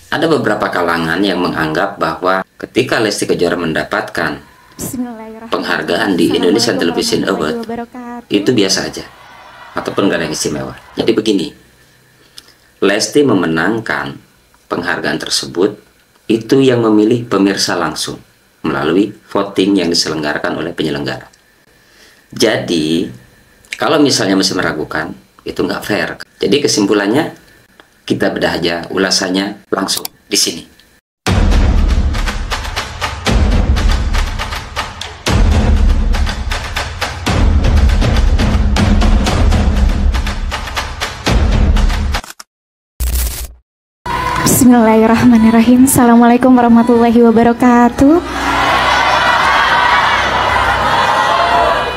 Ada beberapa kalangan yang menganggap bahwa ketika Lesti Kejora mendapatkan penghargaan di Indonesian Television Award, itu biasa aja, ataupun gak ada yang istimewa. Jadi begini, Lesti memenangkan penghargaan tersebut, itu yang memilih pemirsa langsung melalui voting yang diselenggarakan oleh penyelenggara. Jadi, kalau misalnya masih meragukan, itu nggak fair. Jadi kesimpulannya, kita bedah aja ulasannya langsung di sini. Bismillahirrahmanirrahim. Assalamualaikum warahmatullahi wabarakatuh.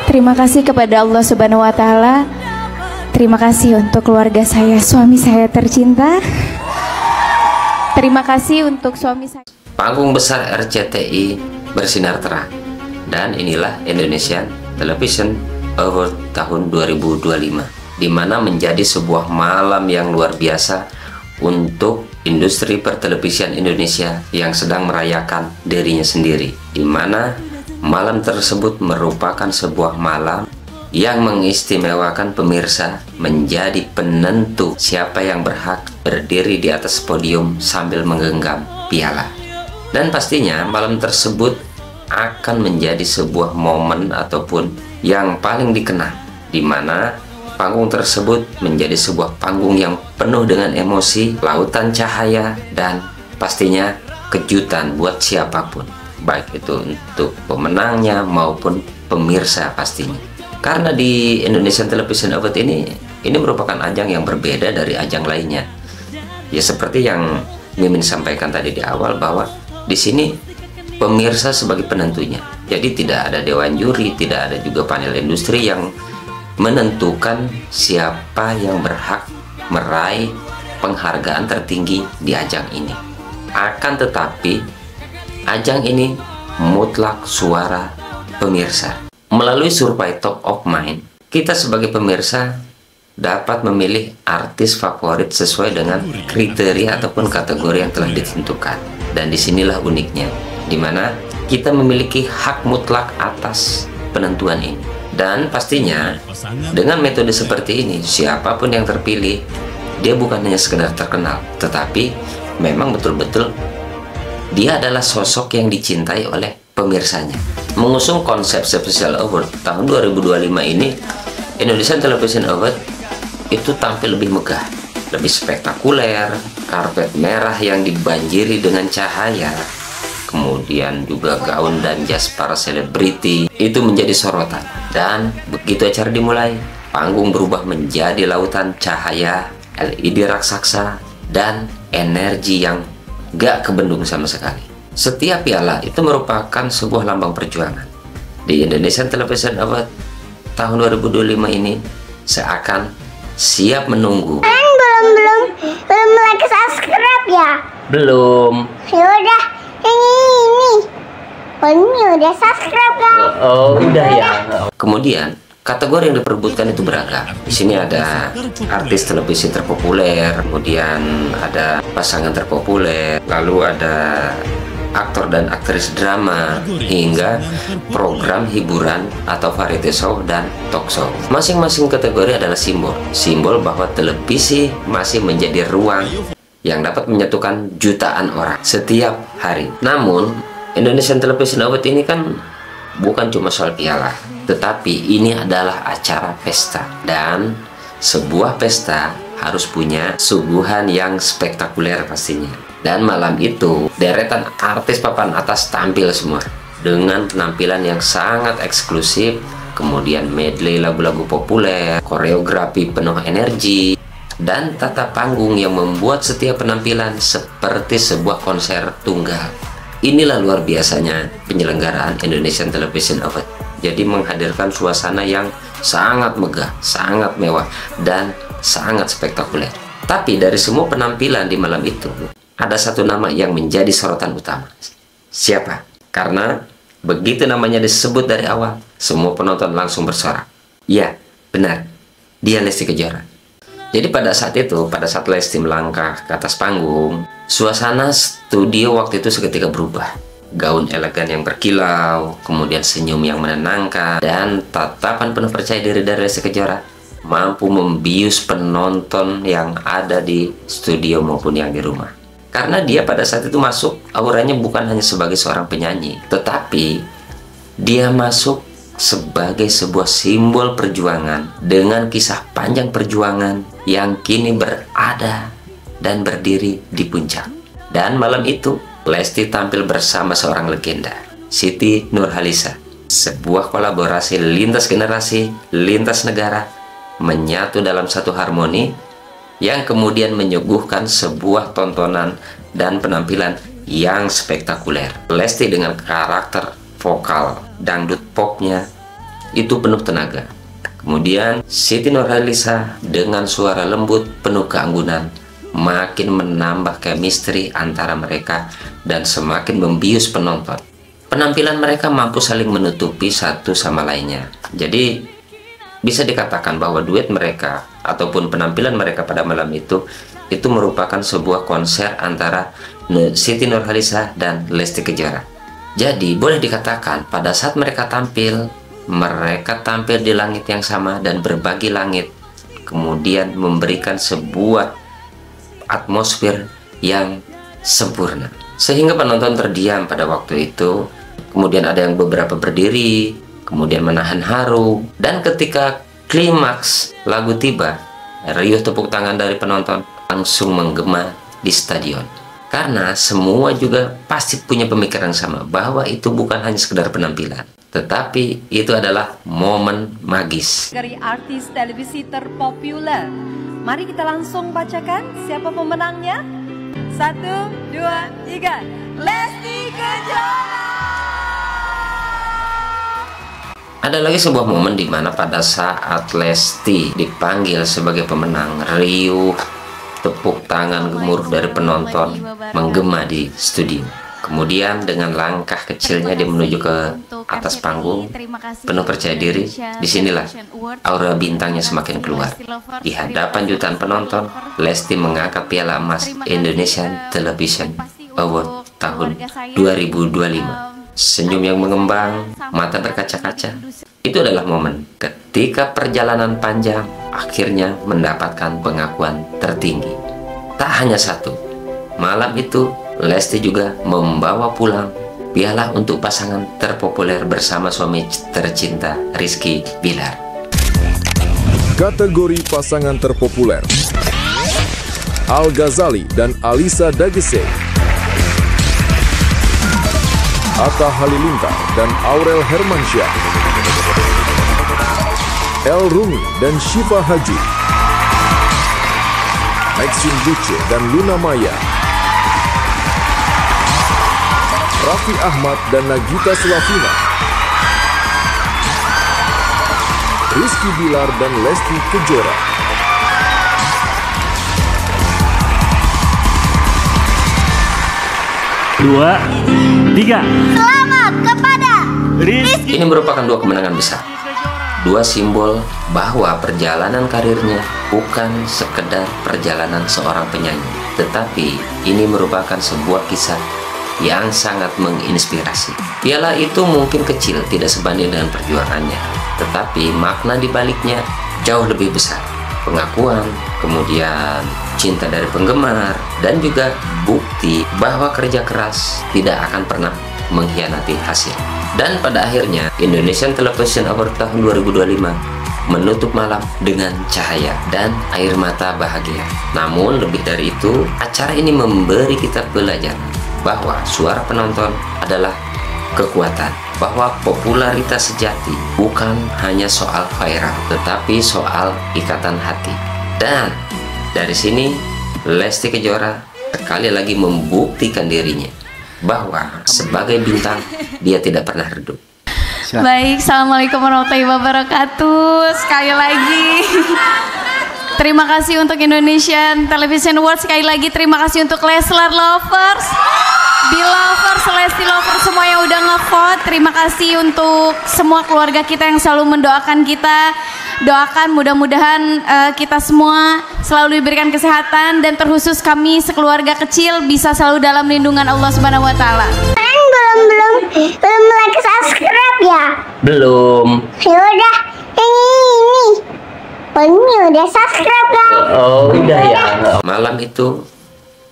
Terima kasih kepada Allah Subhanahu wa Ta'ala. Terima kasih untuk keluarga saya, suami saya tercinta. Terima kasih untuk suami saya. Panggung besar RCTI bersinar terang, dan inilah Indonesian Television Award tahun 2025, di mana menjadi sebuah malam yang luar biasa untuk industri pertelevisian Indonesia yang sedang merayakan dirinya sendiri, di mana malam tersebut merupakan sebuah malam yang mengistimewakan pemirsa menjadi penentu siapa yang berhak berdiri di atas podium sambil menggenggam piala. Dan pastinya malam tersebut akan menjadi sebuah momen ataupun yang paling dikenang, di mana panggung tersebut menjadi sebuah panggung yang penuh dengan emosi, lautan cahaya, dan pastinya kejutan buat siapapun, baik itu untuk pemenangnya maupun pemirsa pastinya. Karena di Indonesian Television Award ini merupakan ajang yang berbeda dari ajang lainnya. Ya seperti yang Mimin sampaikan tadi di awal, bahwa di sini pemirsa sebagai penentunya. Jadi tidak ada dewan juri, tidak ada juga panel industri yang menentukan siapa yang berhak meraih penghargaan tertinggi di ajang ini. Akan tetapi ajang ini mutlak suara pemirsa. Melalui survei Top of Mind, kita sebagai pemirsa dapat memilih artis favorit sesuai dengan kriteria ataupun kategori yang telah ditentukan. Dan disinilah uniknya, di mana kita memiliki hak mutlak atas penentuan ini. Dan pastinya dengan metode seperti ini, siapapun yang terpilih, dia bukan hanya sekedar terkenal, tetapi memang betul-betul dia adalah sosok yang dicintai oleh pemirsanya. Mengusung konsep Special Award tahun 2025 ini, Indonesian Television Award itu tampil lebih megah, lebih spektakuler, karpet merah yang dibanjiri dengan cahaya, kemudian juga gaun dan jas para selebriti itu menjadi sorotan. Dan begitu acara dimulai, panggung berubah menjadi lautan cahaya, LED raksasa, dan energi yang gak kebendung sama sekali. Setiap piala itu merupakan sebuah lambang perjuangan. Di Indonesian Television Award tahun 2025 ini seakan siap menunggu. Belum like subscribe ya? Belum. Ya udah, ini. Ini udah subscribe kan? Oh, udah ya. Kemudian kategori yang diperebutkan itu beragam. Di sini ada artis televisi terpopuler, kemudian ada pasangan terpopuler, lalu ada aktor dan aktris drama, hingga program hiburan atau variety show dan talk show. Masing-masing kategori adalah simbol bahwa televisi masih menjadi ruang yang dapat menyatukan jutaan orang setiap hari. Namun Indonesian Television Award ini kan bukan cuma soal piala, tetapi ini adalah acara pesta, dan sebuah pesta harus punya suguhan yang spektakuler pastinya. Dan malam itu deretan artis papan atas tampil semua dengan penampilan yang sangat eksklusif, kemudian medley lagu-lagu populer, koreografi penuh energi, dan tata panggung yang membuat setiap penampilan seperti sebuah konser tunggal. Inilah luar biasanya penyelenggaraan Indonesian Television Award. Jadi menghadirkan suasana yang sangat megah, sangat mewah, dan sangat spektakuler. Tapi dari semua penampilan di malam itu, ada satu nama yang menjadi sorotan utama. Siapa? Karena begitu namanya disebut dari awal, semua penonton langsung bersorak. Ya, benar. Dia Lesti Kejora. Jadi pada saat itu, pada saat Lesti melangkah ke atas panggung, suasana studio waktu itu seketika berubah. Gaun elegan yang berkilau, kemudian senyum yang menenangkan, dan tatapan penuh percaya diri dari Lesti Kejora mampu membius penonton yang ada di studio maupun yang di rumah. Karena dia pada saat itu masuk, auranya bukan hanya sebagai seorang penyanyi, tetapi dia masuk sebagai sebuah simbol perjuangan dengan kisah panjang perjuangan yang kini berada dan berdiri di puncak. Dan malam itu, Lesti tampil bersama seorang legenda, Siti Nurhaliza. Sebuah kolaborasi lintas generasi, lintas negara, menyatu dalam satu harmoni yang kemudian menyuguhkan sebuah tontonan dan penampilan yang spektakuler. Lesti dengan karakter vokal dangdut popnya itu penuh tenaga. Kemudian Siti Nurhaliza dengan suara lembut penuh keanggunan makin menambah chemistry antara mereka dan semakin membius penonton. Penampilan mereka mampu saling menutupi satu sama lainnya. Jadi bisa dikatakan bahwa duet mereka ataupun penampilan mereka pada malam itu merupakan sebuah konser antara Siti Nurhaliza dan Lesti Kejora. Jadi boleh dikatakan pada saat mereka tampil di langit yang sama dan berbagi langit, kemudian memberikan sebuah atmosfer yang sempurna sehingga penonton terdiam pada waktu itu. Kemudian ada yang beberapa berdiri, kemudian menahan haru, dan ketika klimaks lagu tiba, riuh tepuk tangan dari penonton langsung menggema di stadion. Karena semua juga pasti punya pemikiran sama bahwa itu bukan hanya sekedar penampilan, tetapi itu adalah momen magis. Dari artis televisi terpopuler. Mari kita langsung bacakan siapa pemenangnya. 1, 2, 3. Lesti Kejora. Ada lagi sebuah momen di mana pada saat Lesti dipanggil sebagai pemenang, riuh tepuk tangan gemuruh dari penonton menggema di studio. Kemudian dengan langkah kecilnya dia menuju ke atas panggung penuh percaya diri. Disinilah aura bintangnya semakin keluar. Di hadapan jutaan penonton, Lesti mengangkat piala emas Indonesian Television Award tahun 2025. Senyum yang mengembang, mata berkaca-kaca. Itu adalah momen ketika perjalanan panjang akhirnya mendapatkan pengakuan tertinggi. Tak hanya satu, malam itu Lesti juga membawa pulang piala untuk pasangan terpopuler bersama suami tercinta Rizky Bilar. Kategori pasangan terpopuler: Al Ghazali dan Alisa Dagese, Atta Halilintar dan Aurel Hermansyah, El Rumi dan Syifa Haji, Maxine Buce dan Luna Maya, Raffi Ahmad dan Nagita Slavina, Rizky Bilar dan Lesti Kejora. Dua, tiga. Selamat kepada Rizky. Ini merupakan dua kemenangan besar, dua simbol bahwa perjalanan karirnya bukan sekedar perjalanan seorang penyanyi, tetapi ini merupakan sebuah kisah yang sangat menginspirasi. Piala itu mungkin kecil, tidak sebanding dengan perjuangannya, tetapi makna di baliknya jauh lebih besar. Pengakuan, kemudian cinta dari penggemar, dan juga bukti bahwa kerja keras tidak akan pernah mengkhianati hasil. Dan pada akhirnya Indonesian Television Award tahun 2025 menutup malam dengan cahaya dan air mata bahagia. Namun lebih dari itu, acara ini memberi kita pelajaran bahwa suara penonton adalah kekuatan, bahwa popularitas sejati bukan hanya soal viral, tetapi soal ikatan hati. Dan dari sini Lesti Kejora sekali lagi membuktikan dirinya bahwa sebagai bintang dia tidak pernah redup. Baik, assalamualaikum warahmatullahi wabarakatuh. Sekali lagi terima kasih untuk Indonesian Television Award. Sekali lagi terima kasih untuk Leslar Lovers, Belovers, Lesti Lovers semua yang udah nge-vote. Terima kasih untuk semua keluarga kita yang selalu mendoakan kita. Doakan mudah-mudahan kita semua selalu diberikan kesehatan, dan terkhusus kami sekeluarga kecil bisa selalu dalam lindungan Allah Subhanahu wa taala. Kan belum like subscribe ya? Belum. Ya udah, ini. Ini udah subscribe kan? Oh, udah ya. Malam itu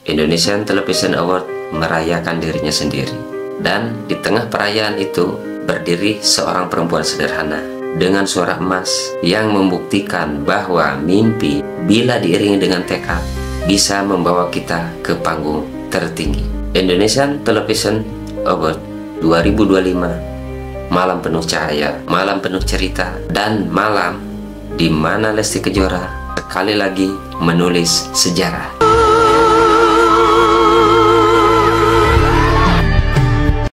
Indonesian Television Award merayakan dirinya sendiri, dan di tengah perayaan itu berdiri seorang perempuan sederhana dengan suara emas yang membuktikan bahwa mimpi bila diiringi dengan tekad bisa membawa kita ke panggung tertinggi. Indonesian Television Award 2025, malam penuh cahaya, malam penuh cerita, dan malam di mana Lesti Kejora sekali lagi menulis sejarah.